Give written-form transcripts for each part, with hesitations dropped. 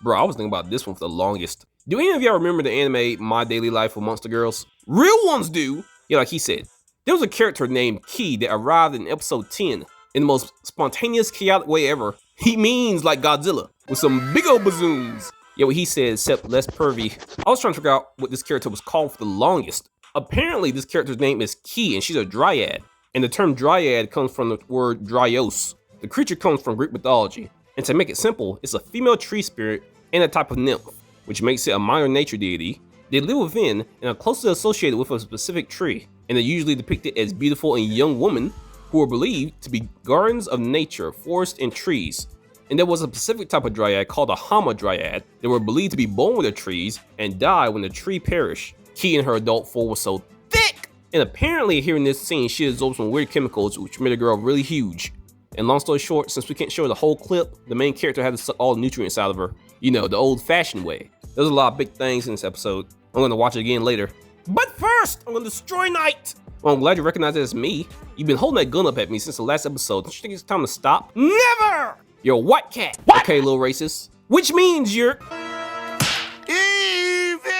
Bro, I was thinking about this one for the longest. Do any of y'all remember the anime My Daily Life with Monster Girls? Real ones do! Yeah, like he said. There was a character named Key that arrived in episode 10 in the most spontaneous, chaotic way ever. He means like Godzilla, with some big old bazooms. Yeah, what he said, except less pervy. I was trying to figure out what this character was called for the longest. Apparently, this character's name is Key, and she's a dryad. And the term dryad comes from the word dryos. The creature comes from Greek mythology. And to make it simple, it's a female tree spirit and a type of nymph, which makes it a minor nature deity. They live within and are closely associated with a specific tree, and they're usually depicted as beautiful and young women who are believed to be guardians of nature, forests, and trees. And there was a specific type of dryad called a hamadryad that were believed to be born with the trees and die when the tree perished. Key in her adult form was so thick! And apparently here in this scene, she absorbed some weird chemicals which made the girl really huge. And long story short, since we can't show the whole clip, the main character had to suck all the nutrients out of her. You know, the old-fashioned way. There's a lot of big things in this episode. I'm gonna watch it again later. But first, I'm gonna destroy Night! Well, I'm glad you recognize it as me. You've been holding that gun up at me since the last episode. Don't you think it's time to stop? Never! You're a white cat. What? Okay, little racist. Which means you're evil!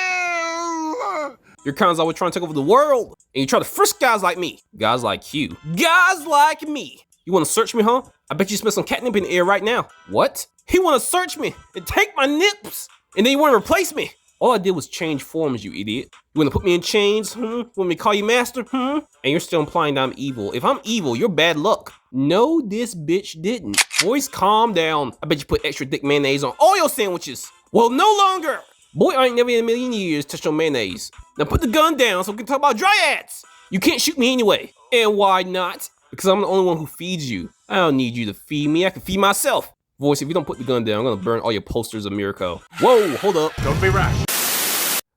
Your kind's always trying to take over the world. And you try to frisk guys like me. Guys like you. Guys like me. You wanna search me, huh? I bet you smell some catnip in the air right now. What? He wanna search me and take my nips. And then you wanna replace me. All I did was change forms, you idiot. You wanna put me in chains? Want me to call you master? And you're still implying that I'm evil. If I'm evil, you're bad luck. No, this bitch didn't. Boys, calm down. I bet you put extra thick mayonnaise on all your sandwiches. Well, no longer. Boy, I ain't never in a million years touched on mayonnaise. Now put the gun down so we can talk about dryads. You can't shoot me anyway. And why not? Because I'm the only one who feeds you. I don't need you to feed me. I can feed myself. Voice, if you don't put the gun down, I'm gonna burn all your posters of Mirko. Whoa, hold up. Don't be rash.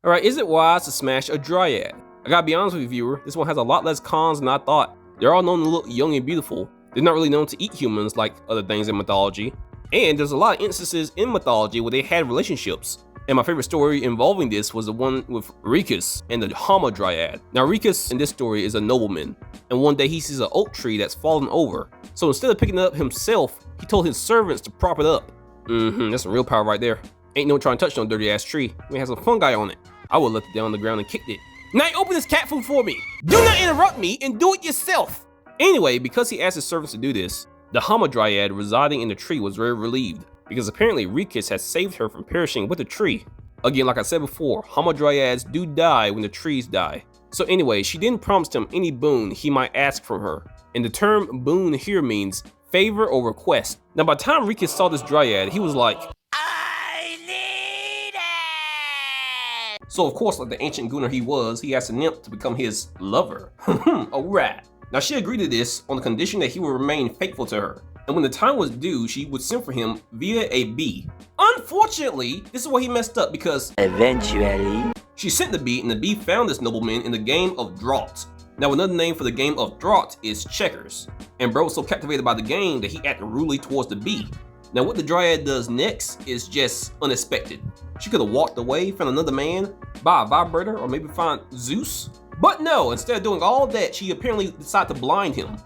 Alright, is it wise to smash a dryad? I gotta be honest with you, viewer, this one has a lot less cons than I thought. They're all known to look young and beautiful. They're not really known to eat humans like other things in mythology. And there's a lot of instances in mythology where they had relationships. And my favorite story involving this was the one with Rhoecus and the hamadryad. Now Rhoecus in this story is a nobleman, and one day he sees an oak tree that's fallen over. So instead of picking it up himself, he told his servants to prop it up. That's some real power right there. Ain't no one trying to touch no dirty ass tree. We have some fungi on it. I would left it down on the ground and kicked it. Now open this cat food for me. Do not interrupt me and do it yourself. Anyway, because he asked his servants to do this, the hamadryad residing in the tree was very relieved, because apparently Rhoecus had saved her from perishing with the tree. Again, like I said before, hamadryads do die when the trees die. So anyway, she then promised him any boon he might ask from her. And the term boon here means favor or request. Now by the time Rhoecus saw this dryad, he was like, I need it! So of course, like the ancient gooner he was, he asked the nymph to become his lover. Alright. Now she agreed to this on the condition that he would remain faithful to her. And when the time was due, she would send for him via a bee. Unfortunately, this is where he messed up because eventually she sent the bee, and the bee found this nobleman in the game of draught. Now another name for the game of draught is checkers. And bro was so captivated by the game that he acted rudely towards the bee. Now what the dryad does next is just unexpected. She could have walked away, found another man, buy a vibrator, or maybe find Zeus. But no, instead of doing all that, she apparently decided to blind him.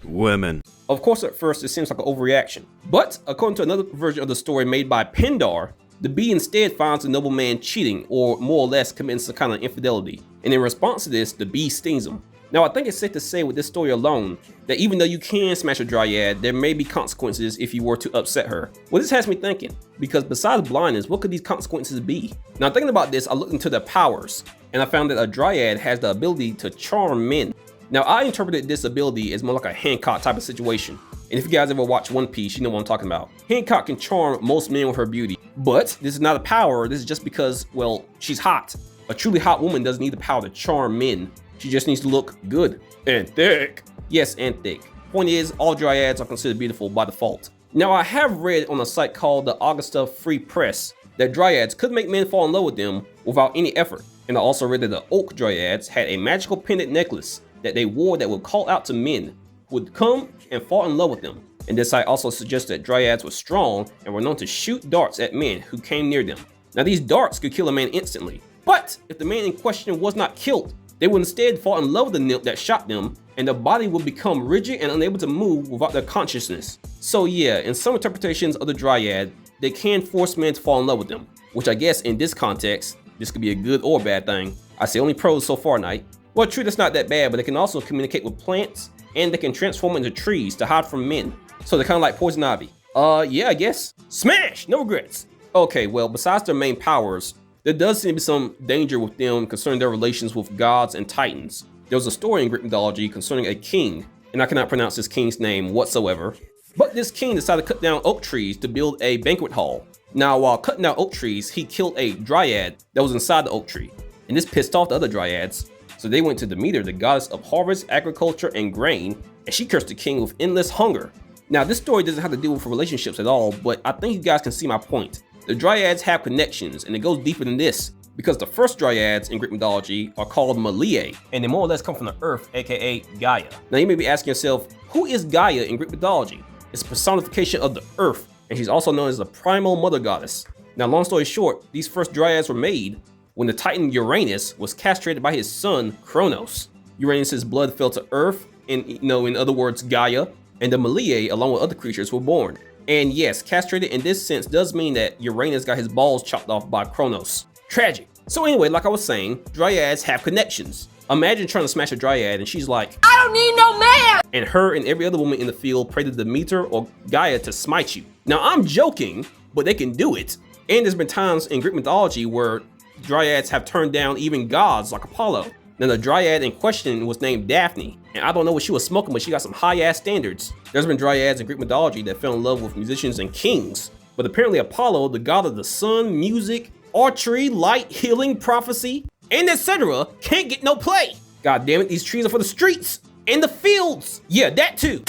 Women. Of course, at first, it seems like an overreaction. But, according to another version of the story made by Pindar, the bee instead finds the nobleman cheating, or more or less commits some kind of infidelity. And in response to this, the bee stings him. Now, I think it's safe to say with this story alone, that even though you can smash a dryad, there may be consequences if you were to upset her. Well, this has me thinking, because besides blindness, what could these consequences be? Now, thinking about this, I looked into their powers, and I found that a dryad has the ability to charm men. Now, I interpreted this ability as more like a Hancock type of situation. And if you guys ever watch One Piece, you know what I'm talking about. Hancock can charm most men with her beauty. But this is not a power, this is just because, well, she's hot. A truly hot woman doesn't need the power to charm men. She just needs to look good. And thick. Yes, and thick. Point is, all dryads are considered beautiful by default. Now, I have read on a site called the Augusta Free Press that dryads could make men fall in love with them without any effort. And I also read that the oak dryads had a magical pendant necklace that they wore that would call out to men who would come and fall in love with them. And this site also suggests that dryads were strong and were known to shoot darts at men who came near them. Now these darts could kill a man instantly, but if the man in question was not killed, they would instead fall in love with the nymph that shot them, and their body would become rigid and unable to move without their consciousness. So yeah, in some interpretations of the dryad, they can force men to fall in love with them, which I guess in this context, this could be a good or bad thing. I say only pros so far, Knight. Well, true, that's not that bad, but they can also communicate with plants, and they can transform into trees to hide from men. So they're kind of like poison ivy. Yeah, I guess. Smash! No regrets. Okay, well, besides their main powers, there does seem to be some danger with them concerning their relations with gods and titans. There was a story in Greek mythology concerning a king, and I cannot pronounce this king's name whatsoever. But this king decided to cut down oak trees to build a banquet hall. Now, while cutting down oak trees, he killed a dryad that was inside the oak tree. And this pissed off the other dryads. So they went to Demeter, the goddess of harvest, agriculture, and grain, and she cursed the king with endless hunger. Now, this story doesn't have to do with relationships at all, but I think you guys can see my point. The dryads have connections, and it goes deeper than this, because the first dryads in Greek mythology are called Maliae, and they more or less come from the earth, aka Gaia. Now, you may be asking yourself, who is Gaia in Greek mythology? It's a personification of the earth, and she's also known as the primal mother goddess. Now, long story short, these first dryads were made when the titan Uranus was castrated by his son, Kronos. Uranus's blood fell to earth, and in other words, Gaia, and the Maliae, along with other creatures, were born. And yes, castrated in this sense does mean that Uranus got his balls chopped off by Kronos. Tragic. So anyway, like I was saying, dryads have connections. Imagine trying to smash a dryad and she's like, I don't need no man! And her and every other woman in the field pray to Demeter or Gaia to smite you. Now I'm joking, but they can do it. And there's been times in Greek mythology where dryads have turned down even gods like Apollo. Now the dryad in question was named Daphne, and I don't know what she was smoking, but she got some high-ass standards. There's been dryads in Greek mythology that fell in love with musicians and kings, but apparently Apollo, the god of the sun, music, archery, light, healing, prophecy, and etc., can't get no play. God damn it, these trees are for the streets and the fields. Yeah, that too.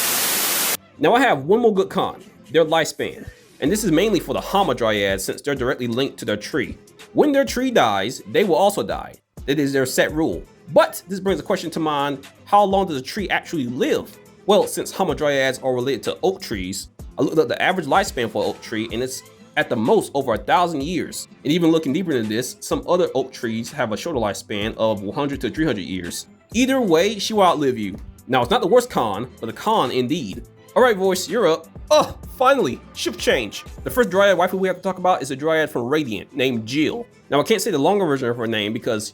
Now I have one more good con, their lifespan. And this is mainly for the hamadryads since they're directly linked to their tree. When their tree dies, they will also die. That is their set rule. But this brings a question to mind, how long does a tree actually live? Well, since hamadryads are related to oak trees, I looked up the average lifespan for an oak tree and it's at the most over 1,000 years. And even looking deeper into this, some other oak trees have a shorter lifespan of 100 to 300 years. Either way, she will outlive you. Now, it's not the worst con, but a con indeed. All right, voice, you're up. Oh, finally, shift change. The first dryad waifu we have to talk about is a dryad from Radiant named Jill. Now, I can't say the longer version of her name because,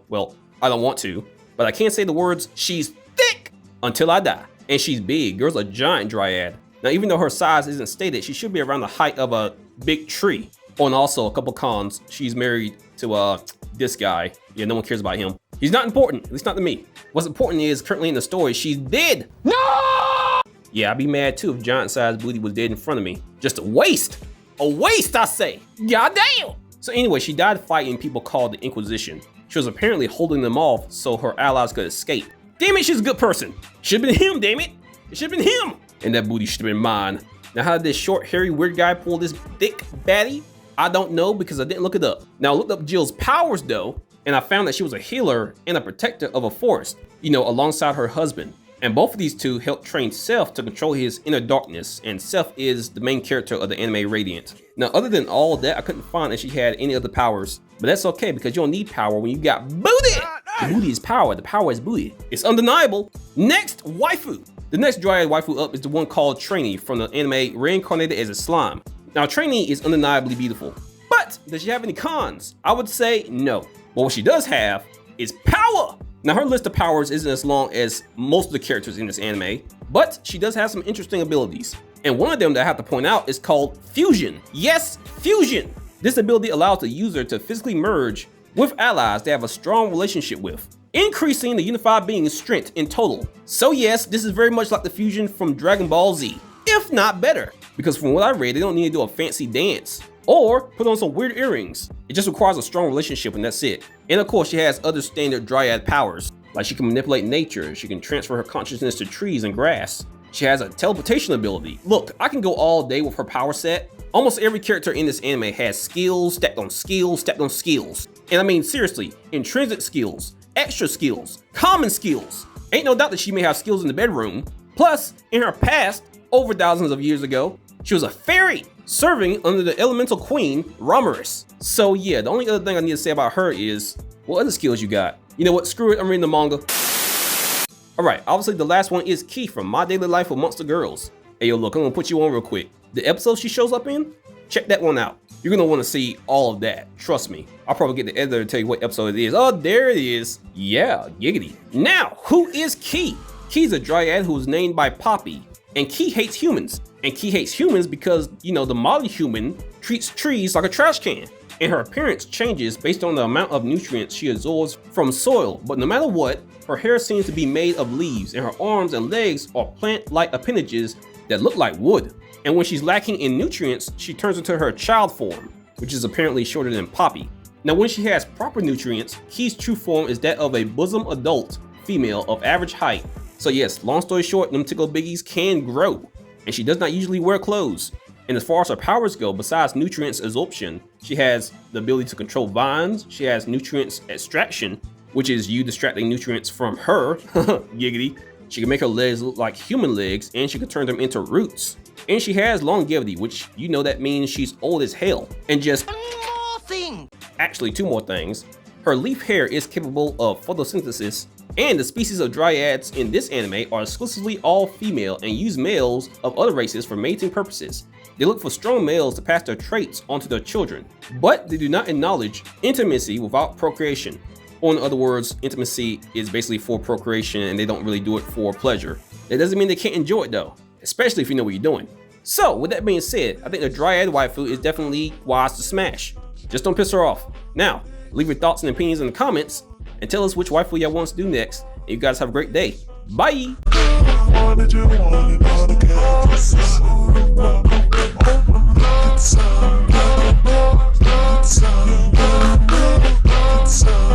well, I don't want to, but I can say the words, she's thick until I die. And she's big, girl's a giant dryad. Now, even though her size isn't stated, she should be around the height of a big tree. Oh, and also a couple cons. She's married to this guy. Yeah, no one cares about him. He's not important, at least not to me. What's important is currently in the story, she's dead. No! Yeah, I'd be mad too if giant-sized booty was dead in front of me. Just a waste. A waste, I say. Goddamn. So anyway, she died fighting people called the Inquisition. She was apparently holding them off so her allies could escape. Damn it, she's a good person. Should've been him, damn it. It should've been him. And that booty should've been mine. Now, how did this short, hairy, weird guy pull this thick baddie? I don't know because I didn't look it up. Now, I looked up Jill's powers though, and I found that she was a healer and a protector of a forest, alongside her husband. And both of these two helped train Seth to control his inner darkness, and Seth is the main character of the anime Radiant. Now, other than all of that, I couldn't find that she had any other powers, but that's okay because you don't need power when you got booty. The booty is power, the power is booty. It's undeniable. Next, waifu. The next dryad waifu up is the one called Treyni from the anime Reincarnated as a Slime. Now, Treyni is undeniably beautiful, but does she have any cons? I would say no. But what she does have is power. Now, her list of powers isn't as long as most of the characters in this anime, but she does have some interesting abilities. And one of them that I have to point out is called Fusion. Yes, Fusion. This ability allows the user to physically merge with allies they have a strong relationship with, increasing the unified being's strength in total. So yes, this is very much like the fusion from Dragon Ball Z, if not better. Because from what I read, they don't need to do a fancy dance or put on some weird earrings. It just requires a strong relationship and that's it. And of course, she has other standard dryad powers, like she can manipulate nature, she can transfer her consciousness to trees and grass. She has a teleportation ability. Look, I can go all day with her power set. Almost every character in this anime has skills, stacked on skills, stacked on skills. And I mean, seriously, intrinsic skills, extra skills, common skills. Ain't no doubt that she may have skills in the bedroom. Plus, in her past, over thousands of years ago, she was a fairy serving under the elemental queen, Rhoecus. So yeah, the only other thing I need to say about her is, what other skills you got? You know what, screw it, I'm reading the manga. Alright, obviously the last one is Key from My Daily Life with Monster Girls. Hey yo, look, I'm gonna put you on real quick. The episode she shows up in, Check that one out. You're gonna want to see all of that. Trust me. I'll probably get the editor to tell you what episode it is. Oh, there it is. Yeah, giggity. Now, who is Key? Key's a dryad who was named by Poppy, and Key hates humans. And Key hates humans because, you know, the modern human treats trees like a trash can. And her appearance changes based on the amount of nutrients she absorbs from soil. But no matter what, her hair seems to be made of leaves, and her arms and legs are plant-like appendages that look like wood. And when she's lacking in nutrients, she turns into her child form, which is apparently shorter than Poppy. Now when she has proper nutrients, Key's true form is that of a bosom adult female of average height. So yes, long story short, them tickle biggies can grow, and she does not usually wear clothes. And as far as her powers go, besides nutrients absorption, she has the ability to control vines, she has nutrients extraction, which is you distracting nutrients from her, giggity. She can make her legs look like human legs, and she can turn them into roots. And she has longevity, which you know that means she's old as hell. And just one more thing. Actually, two more things. Her leaf hair is capable of photosynthesis, and the species of dryads in this anime are exclusively all female and use males of other races for mating purposes. They look for strong males to pass their traits onto their children, but they do not acknowledge intimacy without procreation. Or in other words, intimacy is basically for procreation and they don't really do it for pleasure. That doesn't mean they can't enjoy it though, especially if you know what you're doing. So with that being said, I think the dryad waifu is definitely wise to smash. Just don't piss her off. Now, leave your thoughts and opinions in the comments and tell us which waifu y'all want us to do next. And you guys have a great day. Bye! So